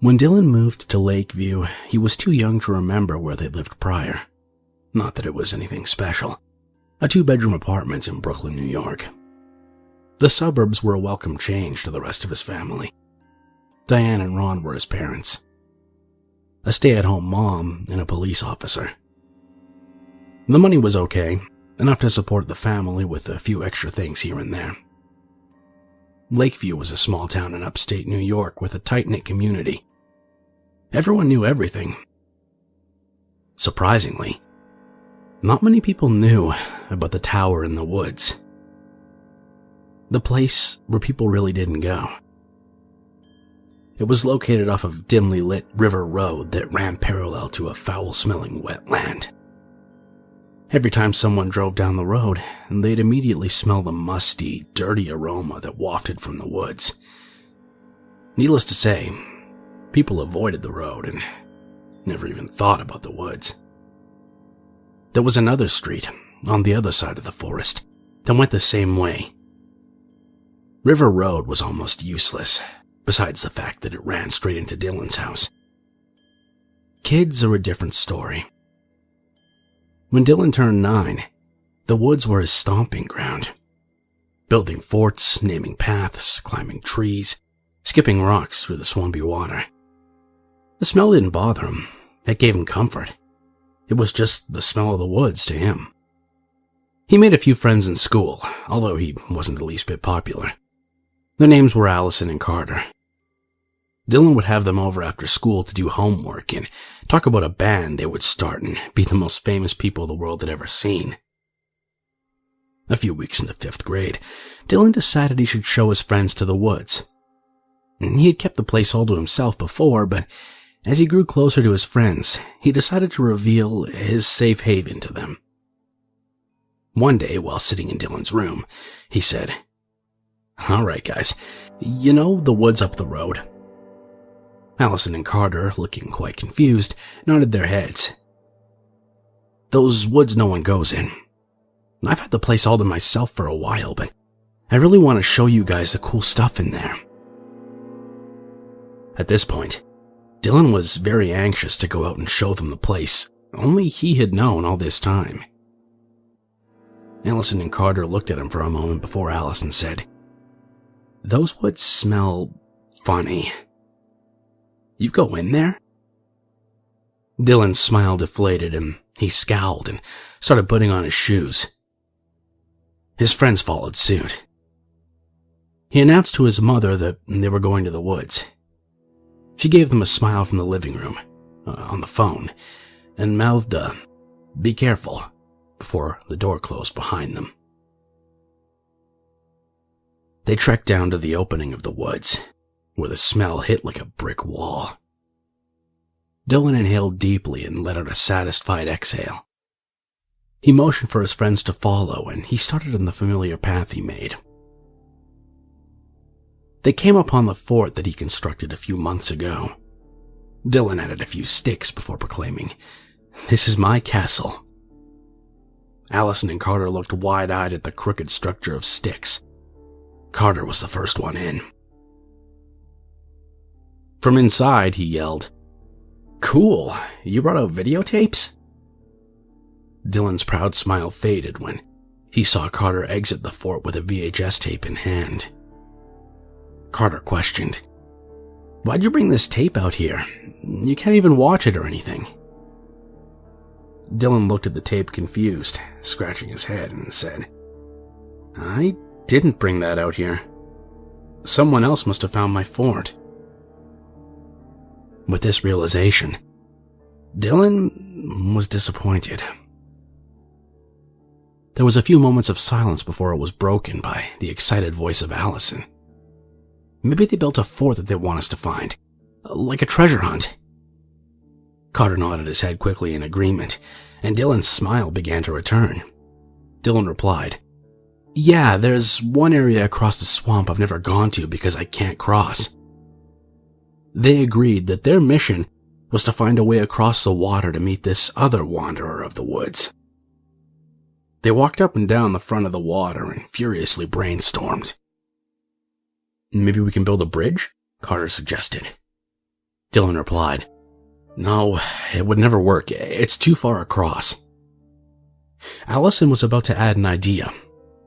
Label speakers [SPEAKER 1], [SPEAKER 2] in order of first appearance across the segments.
[SPEAKER 1] When Dylan moved to Lakeview, he was too young to remember where they lived prior. Not that it was anything special. A 2-bedroom apartment in Brooklyn, New York. The suburbs were a welcome change to the rest of his family. Diane and Ron were his parents. A stay-at-home mom and a police officer. The money was okay, enough to support the family with a few extra things here and there. Lakeview was a small town in upstate New York with a tight-knit community. Everyone knew everything. Surprisingly, not many people knew about the tower in the woods. The place where people really didn't go. It was located off of dimly lit River Road that ran parallel to a foul-smelling wetland. Every time someone drove down the road, they'd immediately smell the musty, dirty aroma that wafted from the woods. Needless to say, people avoided the road and never even thought about the woods. There was another street on the other side of the forest that went the same way. River Road was almost useless, besides the fact that it ran straight into Dylan's house. Kids are a different story. When Dylan turned 9, the woods were his stomping ground. Building forts, naming paths, climbing trees, skipping rocks through the swampy water. The smell didn't bother him. It gave him comfort. It was just the smell of the woods to him. He made a few friends in school, although he wasn't the least bit popular. Their names were Allison and Carter. Dylan would have them over after school to do homework and talk about a band they would start and be the most famous people the world had ever seen. A few weeks into 5th grade, Dylan decided he should show his friends to the woods. He had kept the place all to himself before, but as he grew closer to his friends, he decided to reveal his safe haven to them. One day, while sitting in Dylan's room, he said, "All right, guys, you know the woods up the road?" Allison and Carter, looking quite confused, nodded their heads. "Those woods no one goes in. I've had the place all to myself for a while, but I really want to show you guys the cool stuff in there." At this point, Dylan was very anxious to go out and show them the place only he had known all this time. Allison and Carter looked at him for a moment before Allison said, "Those woods smell funny. You go in there?" Dylan's smile deflated and he scowled and started putting on his shoes. His friends followed suit. He announced to his mother that they were going to the woods. She gave them a smile from the living room, on the phone, and mouthed a, "Be careful," before the door closed behind them. They trekked down to the opening of the woods, where the smell hit like a brick wall. Dylan inhaled deeply and let out a satisfied exhale. He motioned for his friends to follow, and he started on the familiar path he made. They came upon the fort that he constructed a few months ago. Dylan added a few sticks before proclaiming, "This is my castle." Allison and Carter looked wide-eyed at the crooked structure of sticks. Carter was the first one in. From inside, he yelled, "Cool, you brought out videotapes?" Dylan's proud smile faded when he saw Carter exit the fort with a VHS tape in hand. Carter questioned, "Why'd you bring this tape out here? You can't even watch it or anything." Dylan looked at the tape confused, scratching his head, and said, "I didn't bring that out here. Someone else must have found my fort." With this realization, Dylan was disappointed. There was a few moments of silence before it was broken by the excited voice of Allison. "Maybe they built a fort that they want us to find, like a treasure hunt." Carter nodded his head quickly in agreement, and Dylan's smile began to return. Dylan replied, "Yeah, there's one area across the swamp I've never gone to because I can't cross." They agreed that their mission was to find a way across the water to meet this other wanderer of the woods. They walked up and down the front of the water and furiously brainstormed. "Maybe we can build a bridge?" Carter suggested. Dylan replied. No, it would never work. It's too far across. Allison was about to add an idea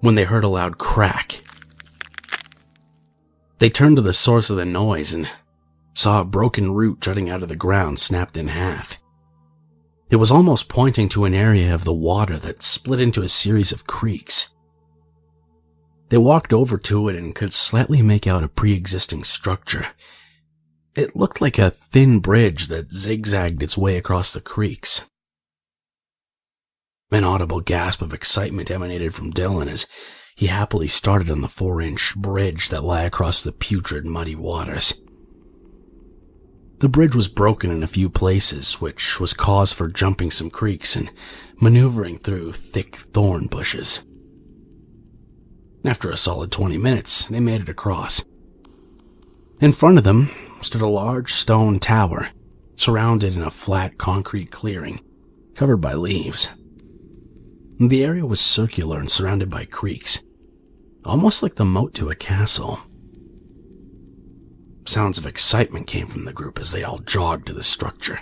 [SPEAKER 1] when they heard a loud crack. They turned to the source of the noise and saw a broken root jutting out of the ground snapped in half. It was almost pointing to an area of the water that split into a series of creeks. They walked over to it and could slightly make out a pre-existing structure. It looked like a thin bridge that zigzagged its way across the creeks. An audible gasp of excitement emanated from Dylan as he happily started on the 4-inch bridge that lay across the putrid, muddy waters. The bridge was broken in a few places, which was cause for jumping some creeks and maneuvering through thick thorn bushes. After a solid 20 minutes, they made it across. In front of them stood a large stone tower, surrounded in a flat concrete clearing, covered by leaves. The area was circular and surrounded by creeks, almost like the moat to a castle. Sounds of excitement came from the group as they all jogged to the structure.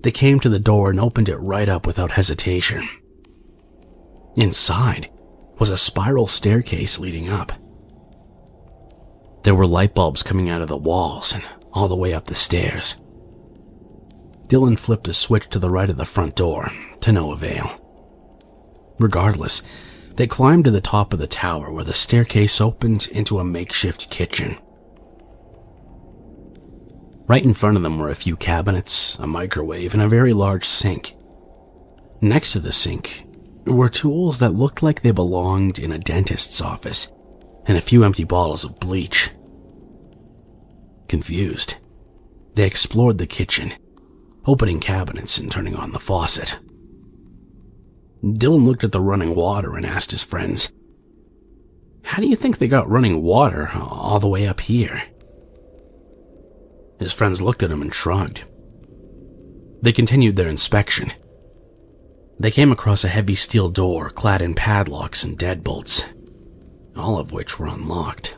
[SPEAKER 1] They came to the door and opened it right up without hesitation. Inside was a spiral staircase leading up. There were light bulbs coming out of the walls and all the way up the stairs. Dylan flipped a switch to the right of the front door, to no avail. Regardless, they climbed to the top of the tower where the staircase opened into a makeshift kitchen. Right in front of them were a few cabinets, a microwave, and a very large sink. Next to the sink were tools that looked like they belonged in a dentist's office, and a few empty bottles of bleach. Confused, they explored the kitchen, opening cabinets and turning on the faucet. Dylan looked at the running water and asked his friends, "How do you think they got running water all the way up here?" His friends looked at him and shrugged. They continued their inspection. They came across a heavy steel door clad in padlocks and deadbolts, all of which were unlocked.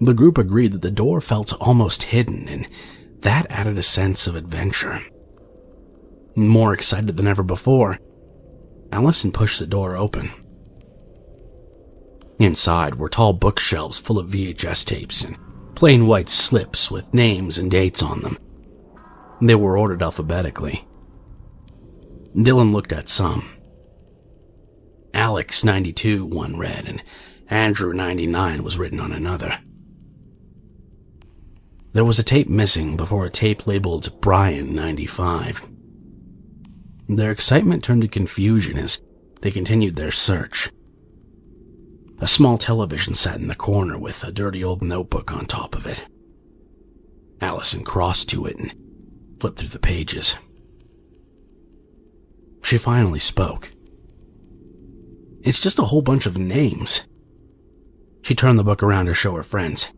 [SPEAKER 1] The group agreed that the door felt almost hidden, and that added a sense of adventure. More excited than ever before, Allison pushed the door open. Inside were tall bookshelves full of VHS tapes and plain white slips with names and dates on them. They were ordered alphabetically. Dylan looked at some. Alex 92, one read, and Andrew 99 was written on another. There was a tape missing before a tape labeled Brian 95. Their excitement turned to confusion as they continued their search. A small television sat in the corner with a dirty old notebook on top of it. Allison crossed to it and flipped through the pages. She finally spoke. "It's just a whole bunch of names." She turned the book around to show her friends.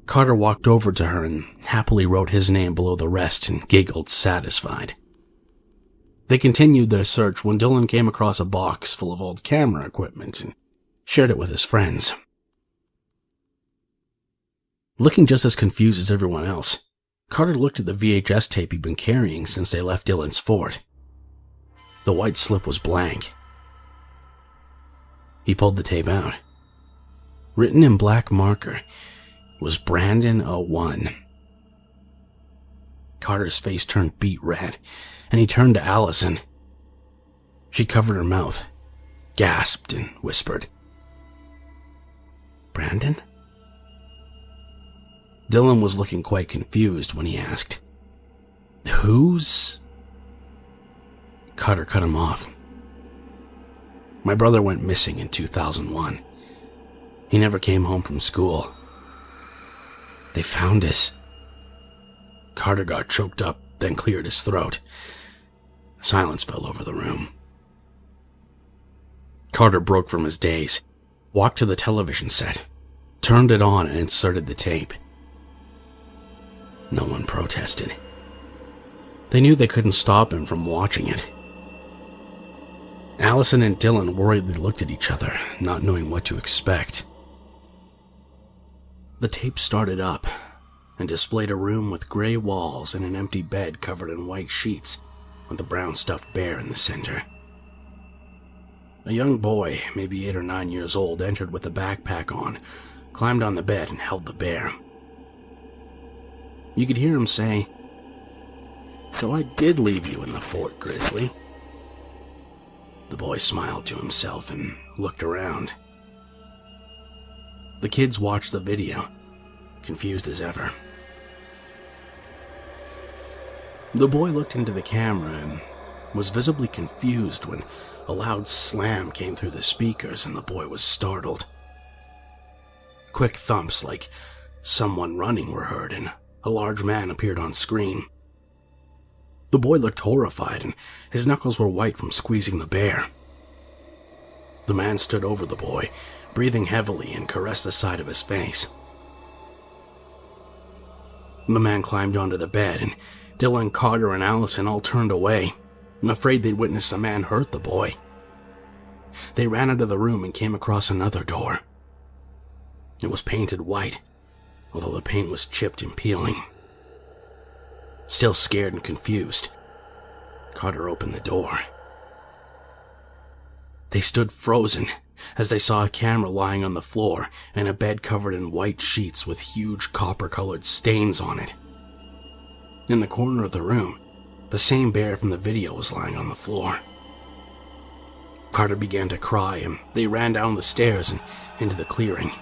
[SPEAKER 1] Carter walked over to her and happily wrote his name below the rest and giggled, satisfied. They continued their search when Dylan came across a box full of old camera equipment and shared it with his friends. Looking just as confused as everyone else, Carter looked at the VHS tape he'd been carrying since they left Dylan's fort. The white slip was blank. He pulled the tape out. Written in black marker was Brandon 01. Carter's face turned beet red, and he turned to Allison. She covered her mouth, gasped, and whispered, "Brandon?" Dylan was looking quite confused when he asked, "Who's?" Carter cut him off. "My brother went missing in 2001. He never came home from school. They found us." Carter got choked up, then cleared his throat. Silence fell over the room. Carter broke from his daze, walked to the television set, turned it on and inserted the tape. No one protested. They knew they couldn't stop him from watching it. Allison and Dylan worriedly looked at each other, not knowing what to expect. The tape started up, and displayed a room with gray walls and an empty bed covered in white sheets with a brown stuffed bear in the center. A young boy, maybe 8 or 9 years old, entered with a backpack on, climbed on the bed and held the bear. You could hear him say,
[SPEAKER 2] "So I did leave you in the fort, Grizzly."
[SPEAKER 1] The boy smiled to himself and looked around. The kids watched the video, confused as ever. The boy looked into the camera and was visibly confused when a loud slam came through the speakers and the boy was startled. Quick thumps like someone running were heard and a large man appeared on screen. The boy looked horrified and his knuckles were white from squeezing the bear. The man stood over the boy, breathing heavily, and caressed the side of his face. The man climbed onto the bed and Dylan, Carter, and Allison all turned away, afraid they'd witness a man hurt the boy. They ran out of the room and came across another door. It was painted white, although the paint was chipped and peeling. Still scared and confused, Carter opened the door. They stood frozen as they saw a camera lying on the floor and a bed covered in white sheets with huge copper-colored stains on it. In the corner of the room, the same bear from the video was lying on the floor. Carter began to cry and they ran down the stairs and into the clearing.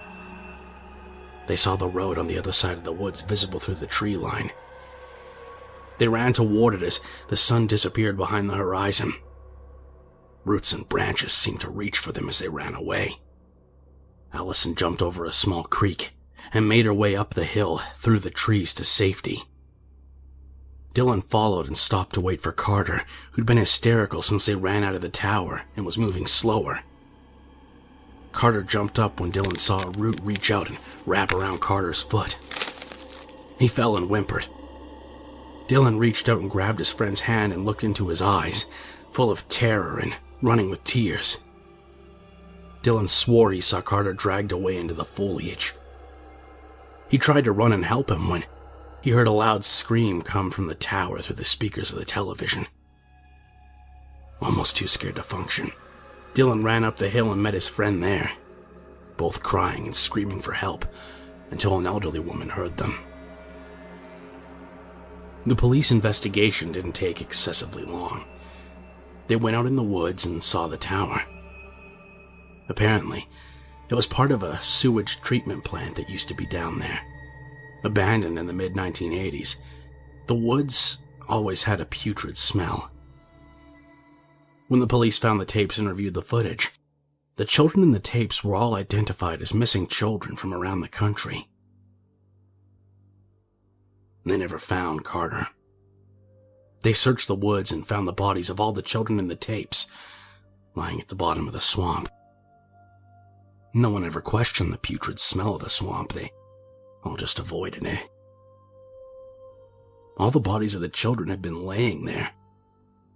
[SPEAKER 1] They saw the road on the other side of the woods visible through the tree line. They ran toward it as the sun disappeared behind the horizon. Roots and branches seemed to reach for them as they ran away. Allison jumped over a small creek and made her way up the hill through the trees to safety. Dylan followed and stopped to wait for Carter, who'd been hysterical since they ran out of the tower and was moving slower. Carter jumped up when Dylan saw a root reach out and wrap around Carter's foot. He fell and whimpered. Dylan reached out and grabbed his friend's hand and looked into his eyes, full of terror and running with tears. Dylan swore he saw Carter dragged away into the foliage. He tried to run and help him when he heard a loud scream come from the tower through the speakers of the television. Almost too scared to function, Dylan ran up the hill and met his friend there, both crying and screaming for help until an elderly woman heard them. The police investigation didn't take excessively long. They went out in the woods and saw the tower. Apparently, it was part of a sewage treatment plant that used to be down there. Abandoned in the mid-1980s, the woods always had a putrid smell. When the police found the tapes and reviewed the footage, the children in the tapes were all identified as missing children from around the country. They never found Carter. They searched the woods and found the bodies of all the children in the tapes, lying at the bottom of the swamp. No one ever questioned the putrid smell of the swamp. They all just avoided it. All the bodies of the children had been laying there,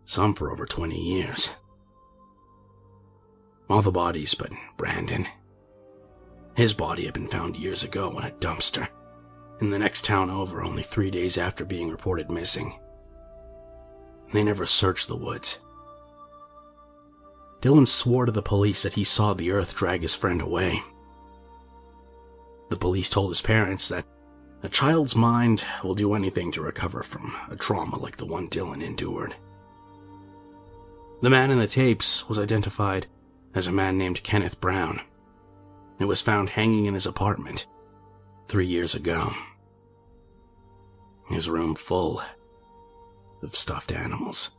[SPEAKER 1] some for over 20 years. All the bodies but Brandon. His body had been found years ago in a dumpster, in the next town over, only 3 days after being reported missing. They never searched the woods. Dylan swore to the police that he saw the earth drag his friend away. The police told his parents that a child's mind will do anything to recover from a trauma like the one Dylan endured. The man in the tapes was identified as a man named Kenneth Brown. It was found hanging in his apartment 3 years ago. His room full of stuffed animals.